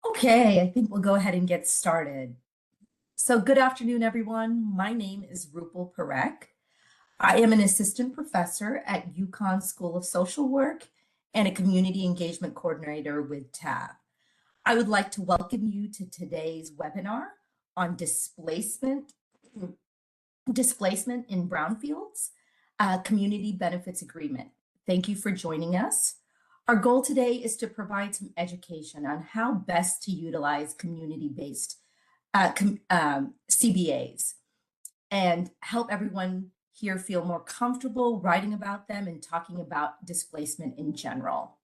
Okay, I think we'll go ahead and get started. So, good afternoon, everyone. My name is Rupal Parekh. I am an assistant professor at UConn School of Social Work and a community engagement coordinator with TAB. I would like to welcome you to today's webinar on displacement in Brownfields, Community Benefits Agreement. Thank you for joining us. Our goal today is to provide some education on how best to utilize community-based CBAs and help everyone here feel more comfortable writing about them and talking about displacement in general.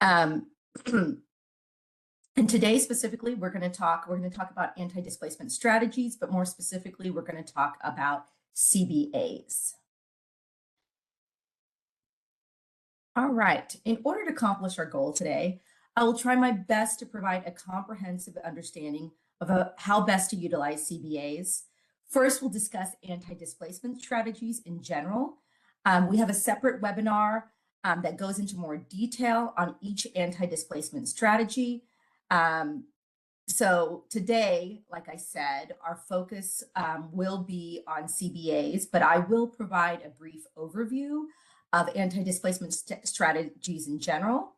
And today specifically, we're going to talk about anti-displacement strategies, but more specifically, we're going to talk about CBAs. All right, in order to accomplish our goal today, I will try my best to provide a comprehensive understanding of how best to utilize CBAs. First, we'll discuss anti-displacement strategies in general. We have a separate webinar that goes into more detail on each anti-displacement strategy. So today, like I said, our focus will be on CBAs, but I will provide a brief overview of anti-displacement strategies in general.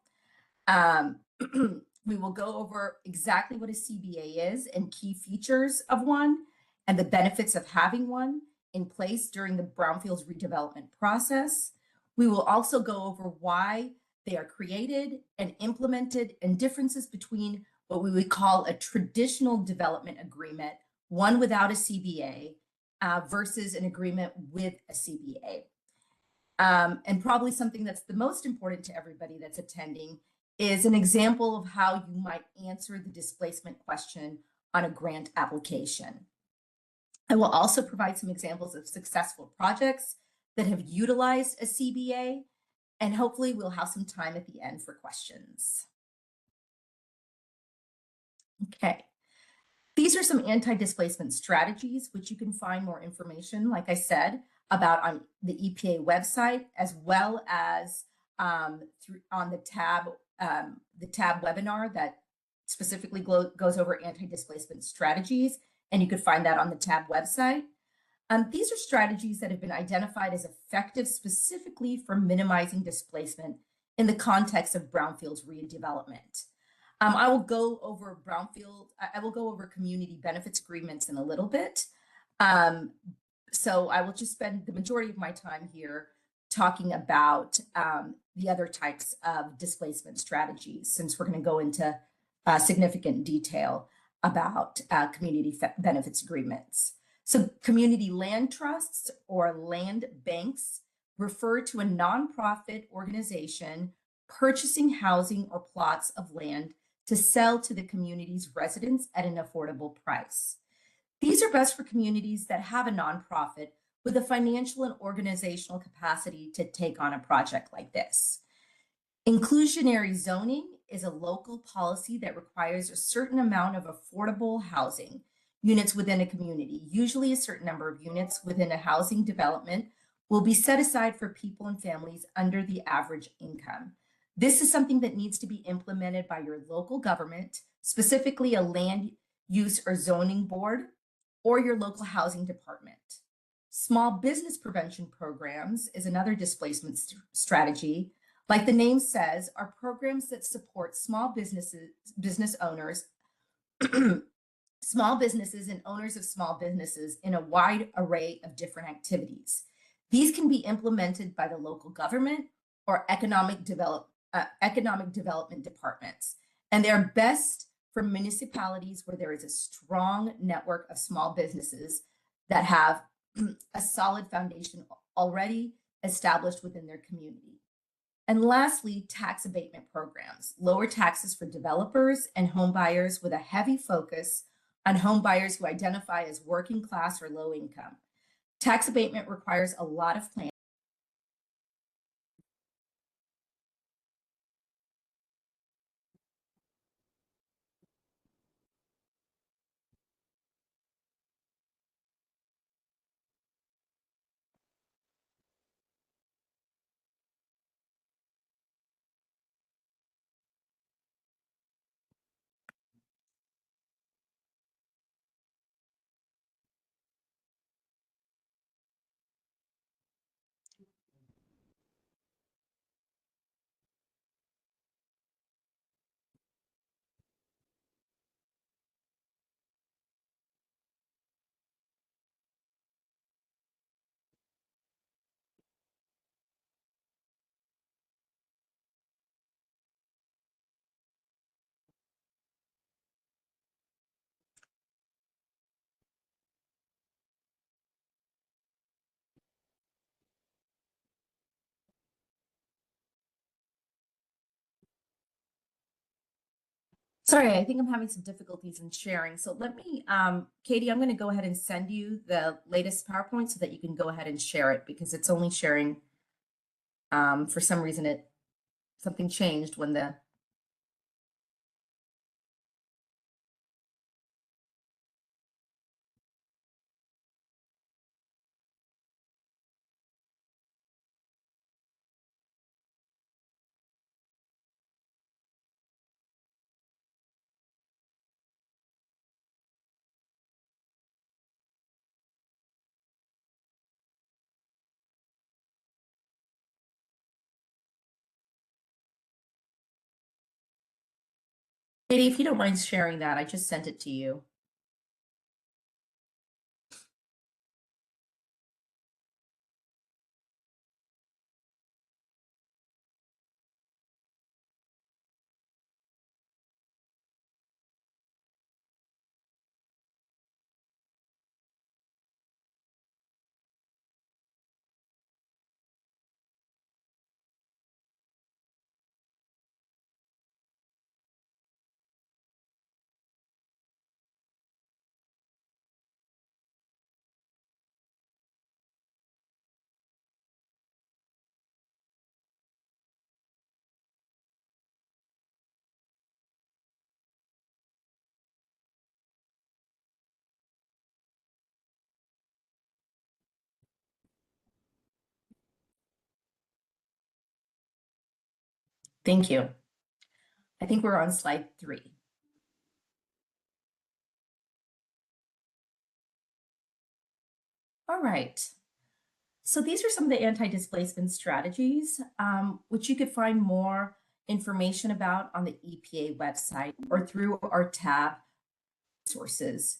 We will go over exactly what a CBA is and key features of one and the benefits of having one in place during the Brownfields redevelopment process. We will also go over why they are created and implemented and differences between what we would call a traditional development agreement, one without a CBA, versus an agreement with a CBA. And probably something that's the most important to everybody that's attending is an example of how you might answer the displacement question on a grant application. I will also provide some examples of successful projects that have utilized a CBA, and hopefully we'll have some time at the end for questions. Okay, these are some anti-displacement strategies, which you can find more information, like I said, about on the EPA website, as well as on the TAB webinar that specifically goes over anti-displacement strategies, and you could find that on the TAB website. These are strategies that have been identified as effective specifically for minimizing displacement in the context of Brownfields redevelopment. I will go over community benefits agreements in a little bit. So I will just spend the majority of my time here talking about the other types of displacement strategies, since we're going to go into significant detail about community benefits agreements. So community land trusts or land banks refer to a nonprofit organization purchasing housing or plots of land to sell to the community's residents at an affordable price. These are best for communities that have a nonprofit with a financial and organizational capacity to take on a project like this. Inclusionary zoning is a local policy that requires a certain amount of affordable housing units within a community. Usually a certain number of units within a housing development will be set aside for people and families under the average income. This is something that needs to be implemented by your local government, specifically a land use or zoning board, or your local housing department. Small business prevention programs is another displacement strategy. Like the name says, are programs that support small business owners, small businesses and owners of small businesses in a wide array of different activities. These can be implemented by the local government or economic development departments, and they're best for municipalities where there is a strong network of small businesses that have a solid foundation already established within their community. And lastly, tax abatement programs, lower taxes for developers and home buyers with a heavy focus on home buyers who identify as working class or low income. Tax abatement requires a lot of planning. Sorry, I think I'm having some difficulties in sharing. So let me, Katie, I'm going to go ahead and send you the latest PowerPoint so that you can go ahead and share it because it's only sharing. For some reason, something changed when the. Katie, if you don't mind sharing that, I just sent it to you. Thank you. I think we're on slide 3. All right. So these are some of the anti-displacement strategies, which you could find more information about on the EPA website or through our tab sources.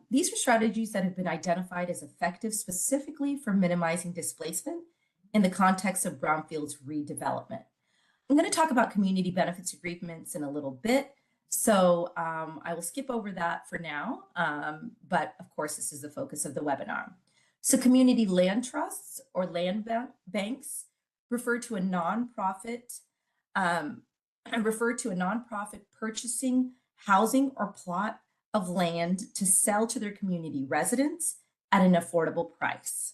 These are strategies that have been identified as effective specifically for minimizing displacement in the context of brownfields redevelopment. I'm going to talk about community benefits agreements in a little bit, so I will skip over that for now, but of course this is the focus of the webinar. So community land trusts or land banks refer to a nonprofit purchasing housing or plot of land to sell to their community residents at an affordable price.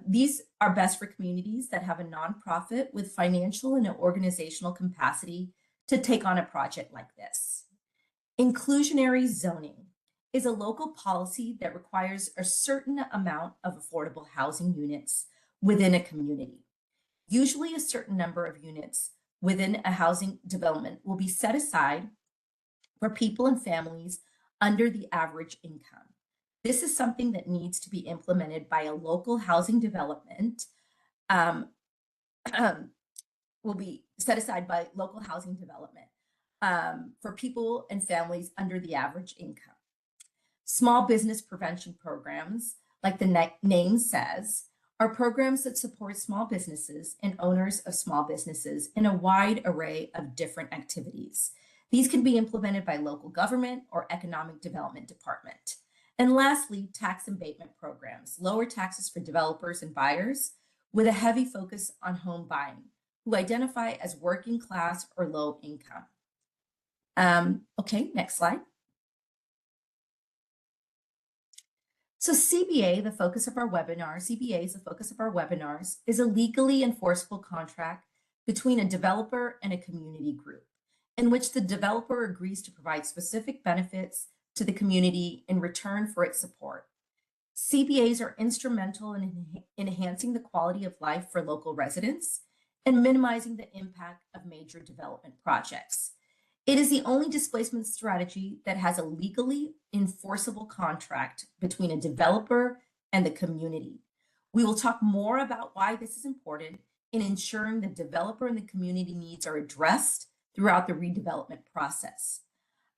These are best for communities that have a nonprofit with financial and organizational capacity to take on a project like this. Inclusionary zoning is a local policy that requires a certain amount of affordable housing units within a community. Usually a certain number of units within a housing development will be set aside for people and families under the average income. This is something that needs to be implemented by a local housing development, will be set aside by local housing development for people and families under the average income. Small business prevention programs, like the name says, are programs that support small businesses and owners of small businesses in a wide array of different activities. These can be implemented by local government or economic development department. And lastly, tax abatement programs, lower taxes for developers and buyers with a heavy focus on home buying, who identify as working class or low income. Okay, next slide. So CBA, the focus of our webinar, CBA is the focus of our webinars, is a legally enforceable contract between a developer and a community group, in which the developer agrees to provide specific benefits to the community in return for its support. CBAs are instrumental in enhancing the quality of life for local residents and minimizing the impact of major development projects. It is the only displacement strategy that has a legally enforceable contract between a developer and the community. We will talk more about why this is important in ensuring the developer and the community needs are addressed throughout the redevelopment process.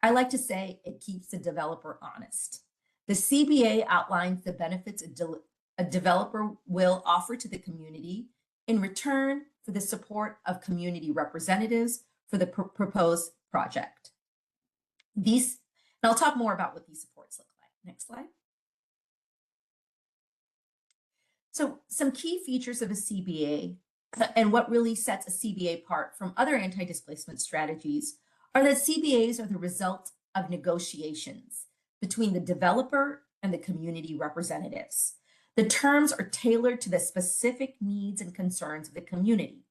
I like to say it keeps the developer honest. The CBA outlines the benefits a developer will offer to the community in return for the support of community representatives for the proposed project. And I'll talk more about what these supports look like. Next slide. So some key features of a CBA and what really sets a CBA apart from other anti-displacement strategies are that CBAs are the result of negotiations between the developer and the community representatives. The terms are tailored to the specific needs and concerns of the community.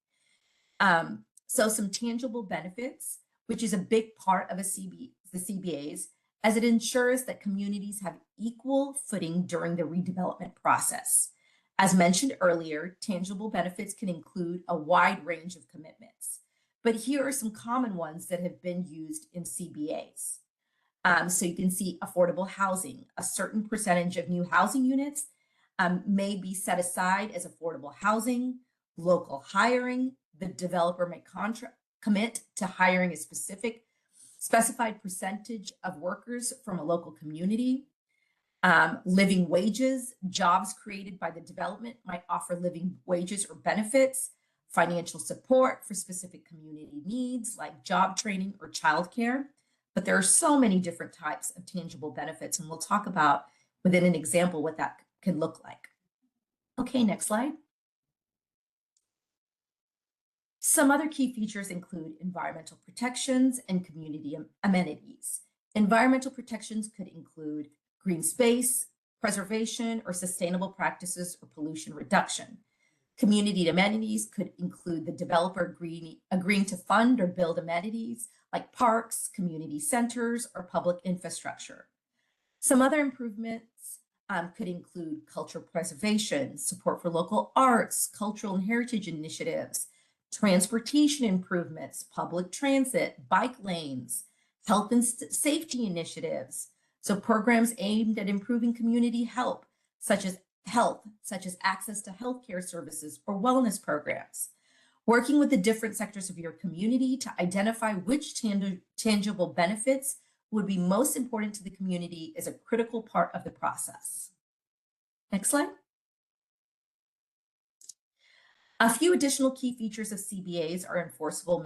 So some tangible benefits, which is a big part of the CBAs, as it ensures that communities have equal footing during the redevelopment process. As mentioned earlier, tangible benefits can include a wide range of commitments, but here are some common ones that have been used in CBAs. So you can see affordable housing. A certain percentage of new housing units may be set aside as affordable housing. Local hiring, the developer may commit to hiring a specified percentage of workers from a local community. Living wages, jobs created by the development might offer living wages or benefits. Financial support for specific community needs like job training or childcare. But there are so many different types of tangible benefits, and we'll talk about within an example what that can look like. Okay, next slide. Some other key features include environmental protections and community amenities. Environmental protections could include green space, preservation, or sustainable practices or pollution reduction. Community amenities could include the developer agreeing to fund or build amenities like parks, community centers, or public infrastructure. Some other improvements could include cultural preservation, support for local arts, cultural and heritage initiatives, transportation improvements, public transit, bike lanes, health and safety initiatives. So programs aimed at improving community health, such as access to healthcare services or wellness programs. Working with the different sectors of your community to identify which tangible benefits would be most important to the community is a critical part of the process. Next slide. A few additional key features of CBAs are enforceable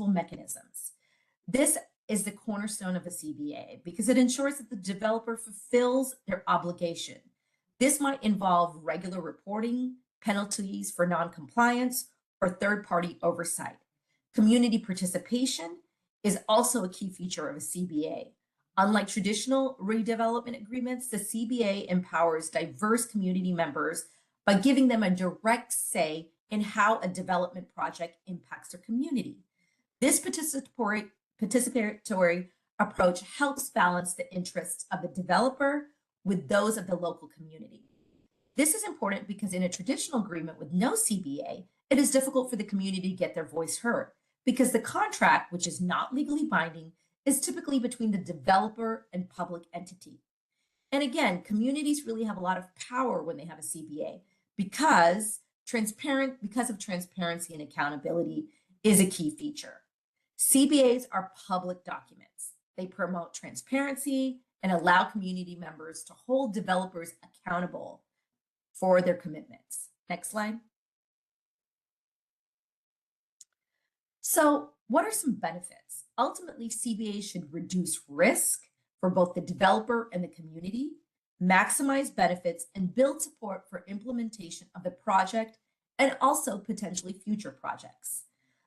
mechanisms. This is the cornerstone of a CBA because it ensures that the developer fulfills their obligation. This might involve regular reporting, penalties for non-compliance, or third-party oversight. Community participation is also a key feature of a CBA. Unlike traditional redevelopment agreements, the CBA empowers diverse community members by giving them a direct say in how a development project impacts their community. This participatory approach helps balance the interests of the developer with those of the local community. This is important because in a traditional agreement with no CBA, it is difficult for the community to get their voice heard because the contract, which is not legally binding, is typically between the developer and public entity. And again, communities really have a lot of power when they have a CBA because of transparency and accountability is a key feature. CBAs are public documents. They promote transparency and allow community members to hold developers accountable for their commitments. Next slide. So what are some benefits? Ultimately, CBAs should reduce risk for both the developer and the community, maximize benefits, and build support for implementation of the project and also potentially future projects.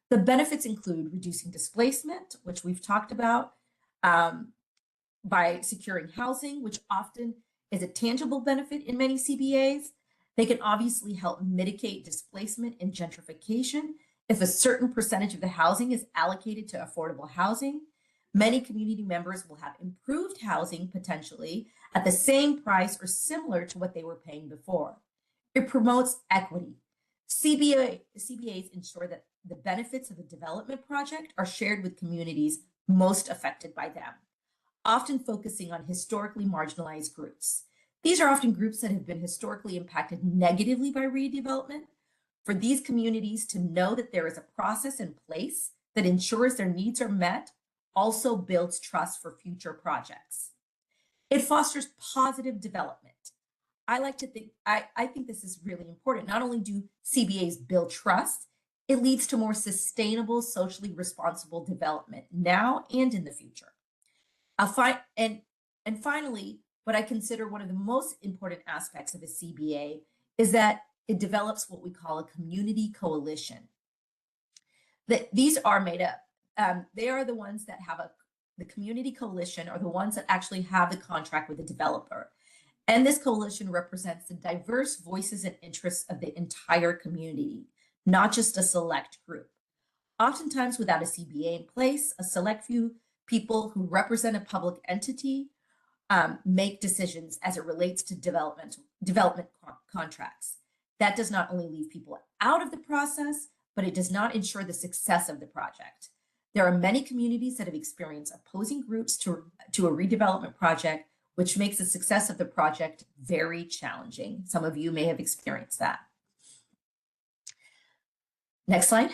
The benefits include reducing displacement, which we've talked about, by securing housing, which often is a tangible benefit in many CBAs. They can obviously help mitigate displacement and gentrification if a certain percentage of the housing is allocated to affordable housing. Many community members will have improved housing potentially at the same price or similar to what they were paying before. It promotes equity. CBAs ensure that the benefits of the development project are shared with communities most affected by them, often focusing on historically marginalized groups. These are often groups that have been historically impacted negatively by redevelopment. For these communities to know that there is a process in place that ensures their needs are met also builds trust for future projects. It fosters positive development. I think this is really important. Not only do CBAs build trust, it leads to more sustainable, socially responsible development now and in the future. And finally, what I consider one of the most important aspects of a CBA is that it develops what we call a community coalition. These are made up they are the ones that have the community coalition are the ones that actually have the contract with the developer. And this coalition represents the diverse voices and interests of the entire community, not just a select group. Oftentimes, without a CBA in place, a select few people who represent a public entity make decisions as it relates to development contracts. That does not only leave people out of the process, but it does not ensure the success of the project. There are many communities that have experienced opposing groups to a redevelopment project, which makes the success of the project very challenging. Some of you may have experienced that. Next slide.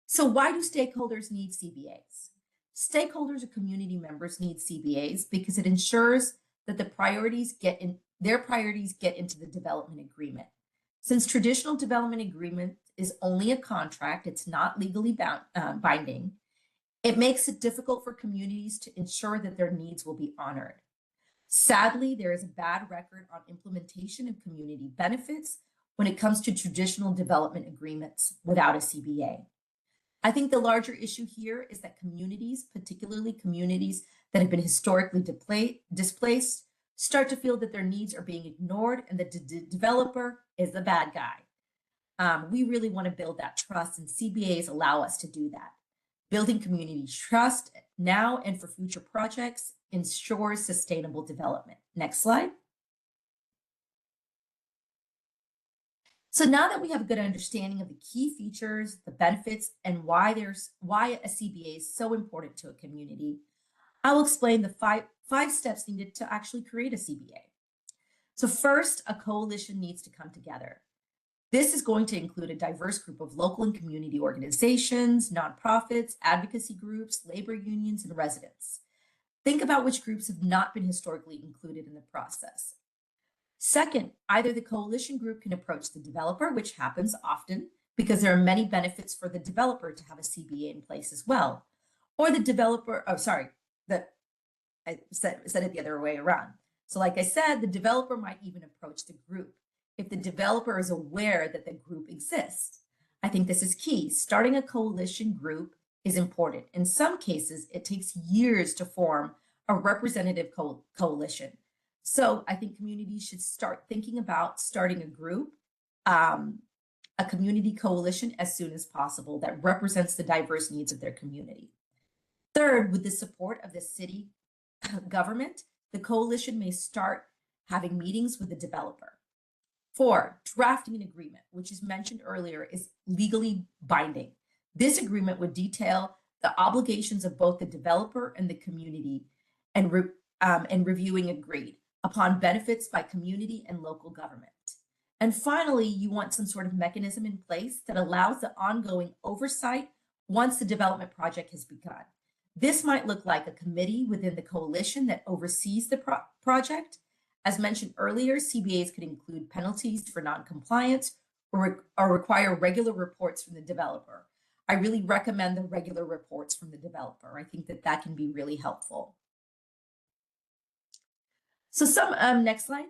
So why do stakeholders need CBAs? Stakeholders or community members need CBAs because it ensures that their priorities get into the development agreement. Since traditional development agreement is only a contract, it's not legally binding, it makes it difficult for communities to ensure that their needs will be honored. Sadly, there is a bad record on implementation of community benefits when it comes to traditional development agreements without a CBA. I think the larger issue here is that communities, particularly communities that have been historically displaced, start to feel that their needs are being ignored and that the developer is the bad guy. We really want to build that trust, and CBAs allow us to do that. Building community trust now and for future projects ensures sustainable development. Next slide. So now that we have a good understanding of the key features, the benefits, and why a CBA is so important to a community, I will explain the five steps needed to actually create a CBA. So first, a coalition needs to come together. This is going to include a diverse group of local and community organizations, nonprofits, advocacy groups, labor unions, and residents. Think about which groups have not been historically included in the process. Second, either the coalition group can approach the developer, which happens often because there are many benefits for the developer to have a CBA in place as well, or the developer, I said it the other way around. So like I said, the developer might even approach the group if the developer is aware that the group exists. I think this is key. Starting a coalition group is important. In some cases, it takes years to form a representative coalition. So I think communities should start thinking about starting a group, a community coalition as soon as possible that represents the diverse needs of their community. Third, with the support of the city government, the coalition may start having meetings with the developer. 4, drafting an agreement, which is mentioned earlier, is legally binding. This agreement would detail the obligations of both the developer and the community and reviewing agreed upon benefits by community and local government. And finally, you want some sort of mechanism in place that allows the ongoing oversight once the development project has begun. This might look like a committee within the coalition that oversees the project. As mentioned earlier, CBAs could include penalties for non-compliance or require regular reports from the developer. I really recommend the regular reports from the developer. I think that can be really helpful. So next slide.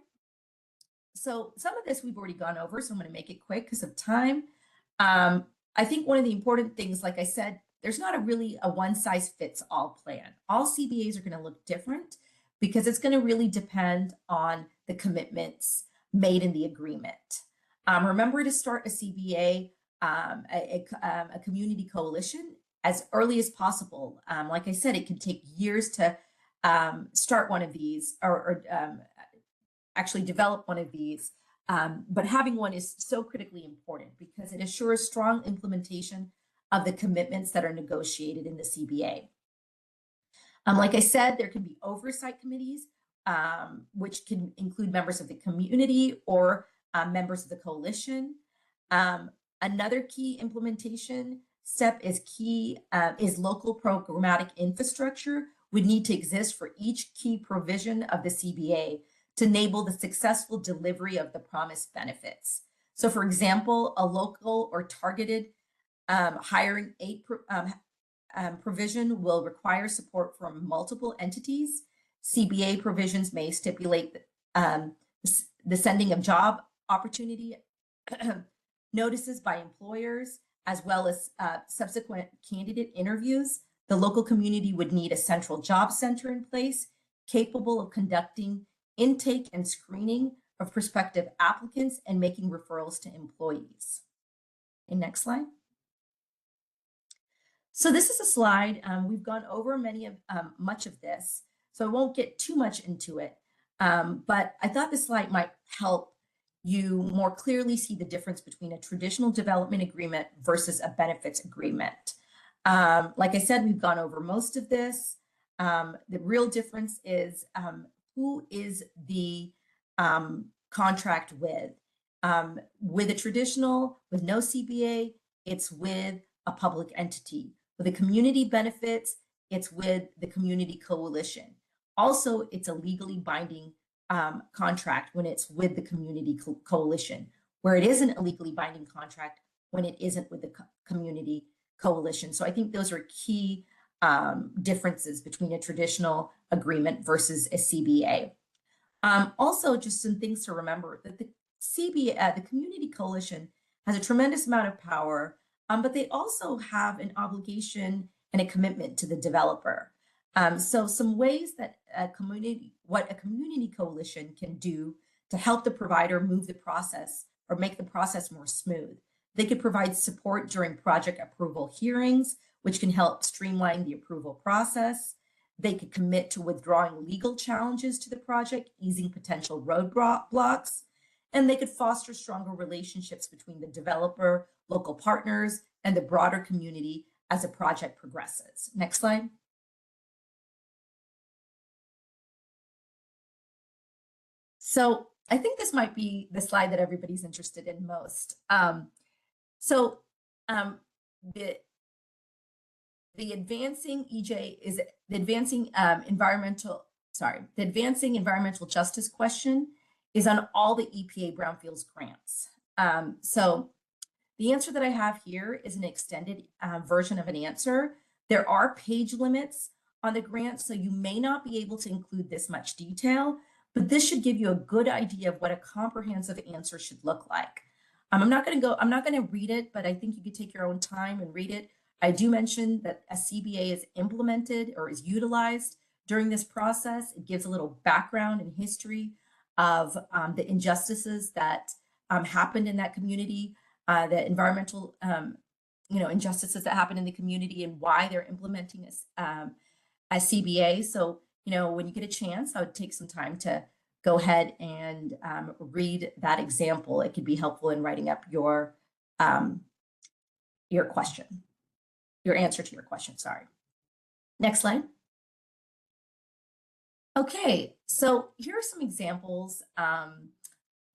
So some of this we've already gone over, so I'm going to make it quick because of time. I think one of the important things, like I said, there's not really a one-size-fits-all plan. All CBAs are going to look different because it's going to really depend on the commitments made in the agreement. Remember to start a CBA, a community coalition, as early as possible. Like I said, it can take years to start one of these or actually develop one of these. But having one is so critically important because it assures strong implementation of the commitments that are negotiated in the CBA. Like I said, there can be oversight committees, which can include members of the community or members of the coalition. Another key implementation step is local programmatic infrastructure would need to exist for each key provision of the CBA to enable the successful delivery of the promised benefits. So for example, a local or targeted hiring aid provision will require support from multiple entities. CBA provisions may stipulate the sending of job opportunity notices by employers, as well as subsequent candidate interviews, the local community would need a central job center in place capable of conducting intake and screening of prospective applicants and making referrals to employees. And next slide. So this is a slide, we've gone over much of this, so I won't get too much into it, but I thought this slide might help you more clearly see the difference between a traditional development agreement versus a benefits agreement. Like I said, we've gone over most of this. The real difference is who is the contract with. With a traditional, with no CBA, it's with a public entity. With the community benefits, it's with the community coalition. Also, it's a legally binding contract when it's with the community coalition, where it isn't a legally binding contract when it isn't with the community coalition. So I think those are key differences between a traditional agreement versus a CBA. Also, just some things to remember that the CBA, the community coalition, has a tremendous amount of power, but they also have an obligation and a commitment to the developer. So some ways that what a community coalition can do to help the provider move the process or make the process more smooth. They could provide support during project approval hearings, which can help streamline the approval process. They could commit to withdrawing legal challenges to the project, easing potential roadblocks, and they could foster stronger relationships between the developer, local partners, and the broader community as a project progresses. Next slide. So I think this might be the slide that everybody's interested in most. The advancing EJ is the advancing the advancing environmental justice question is on all the EPA Brownfields grants. So the answer that I have here is an extended version of an answer. There are page limits on the grant, so you may not be able to include this much detail, but this should give you a good idea of what a comprehensive answer should look like. I'm not going to read it, but I think you could take your own time and read it. I do mention that a CBA is implemented or is utilized during this process. It gives a little background and history of the injustices that happened in that community, the environmental injustices that happen in the community and why they're implementing a CBA. So, when you get a chance, I would take some time to go ahead and read that example. It could be helpful in writing up your question, your answer to your question, sorry. Next slide. Okay, so here are some examples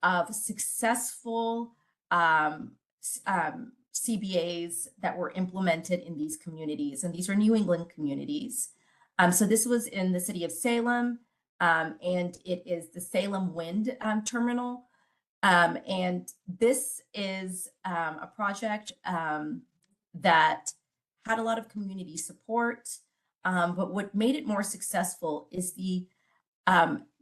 of successful CBAs that were implemented in these communities, and these are New England communities. So this was in the city of Salem, and it is the Salem Wind Terminal. And this is a project that had a lot of community support, but what made it more successful is the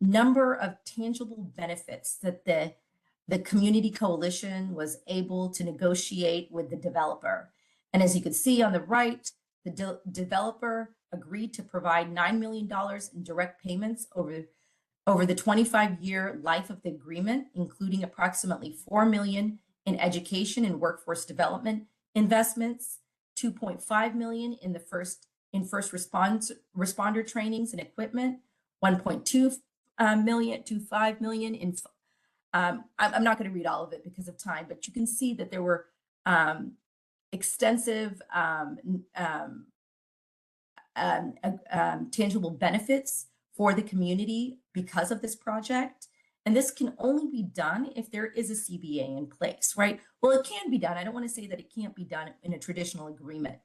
number of tangible benefits that the community coalition was able to negotiate with the developer. And as you can see on the right, the developer agreed to provide $9 million in direct payments over the 25-year life of the agreement, including approximately $4 million in education and workforce development investments, $2.5 million in first responder trainings and equipment, $1.2 million to $5 million in. I'm not going to read all of it because of time, but you can see that there were extensive tangible benefits for the community because of this project. And this can only be done if there is a CBA in place, right? Well, it can be done. I don't want to say that it can't be done in a traditional agreement,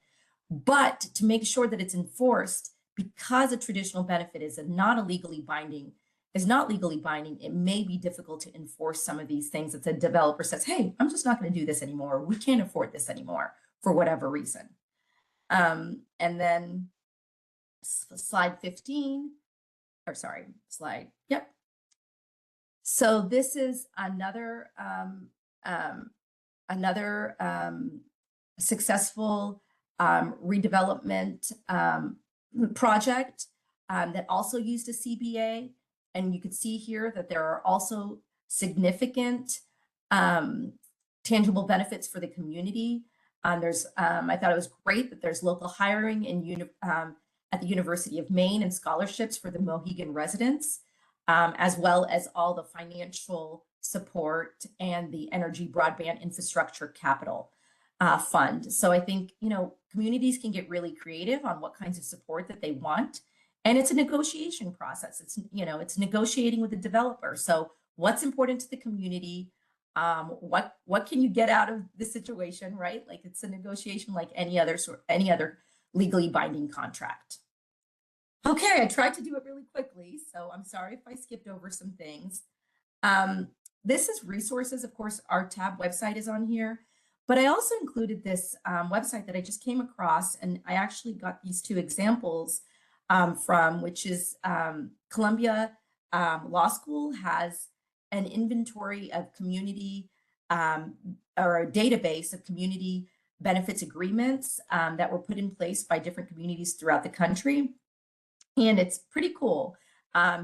but to make sure that it's enforced, because a traditional benefit is not legally binding, it may be difficult to enforce some of these things. That the developer says, hey, I'm just not going to do this anymore. We can't afford this anymore for whatever reason. And then slide 15, or sorry, slide, yep. So this is another successful redevelopment project that also used a CBA. And you could see here that there are also significant tangible benefits for the community. I thought it was great that there's local hiring at the University of Maine and scholarships for the Mohegan residents, as well as all the financial support and the energy broadband infrastructure capital fund. So I think, communities can get really creative on what kinds of support that they want. And it's a negotiation process. It's negotiating with the developer. So what's important to the community? What can you get out of the situation, right? Like it's a negotiation like any other legally binding contract. Okay, I tried to do it really quickly, so I'm sorry if I skipped over some things. This is resources. Of course, our tab website is on here, but I also included this website that I just came across, and I actually got these two examples from, which is Columbia Law School has an inventory of community or a database of community benefits agreements that were put in place by different communities throughout the country. And it's pretty cool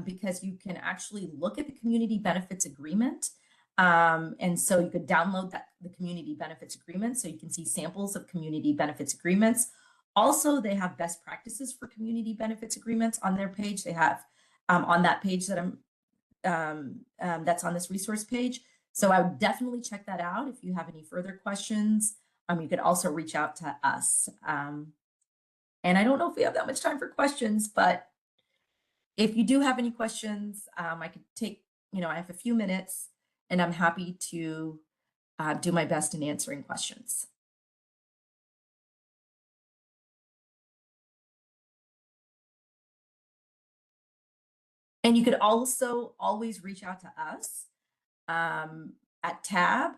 because you can actually look at the community benefits agreement. And so you could download the community benefits agreement so you can see samples of community benefits agreements. Also, they have best practices for community benefits agreements on their page. They have on that page that that's on this resource page. So I would definitely check that out. If you have any further questions, you could also reach out to us. And I don't know if we have that much time for questions, but if you do have any questions, I could take, I have a few minutes and I'm happy to do my best in answering questions. And you could also always reach out to us at TAB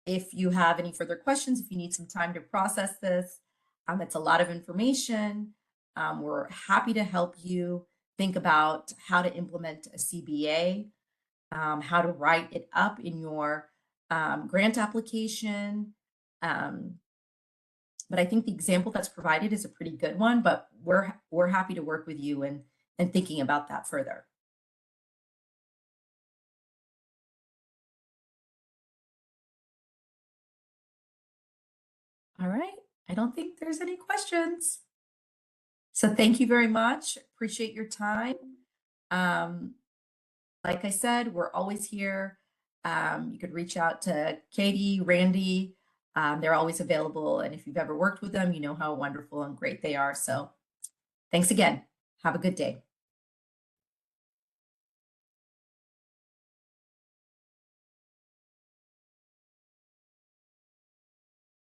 if you have any further questions, if you need some time to process this. It's a lot of information. We're happy to help you think about how to implement a CBA, how to write it up in your grant application. But I think the example that's provided is a pretty good one, but we're happy to work with you and thinking about that further. All right, I don't think there's any questions. So thank you very much. Appreciate your time. Like I said, we're always here. You could reach out to Katie, Randy. They're always available. And if you've ever worked with them, you know how wonderful and great they are. So thanks again. Have a good day.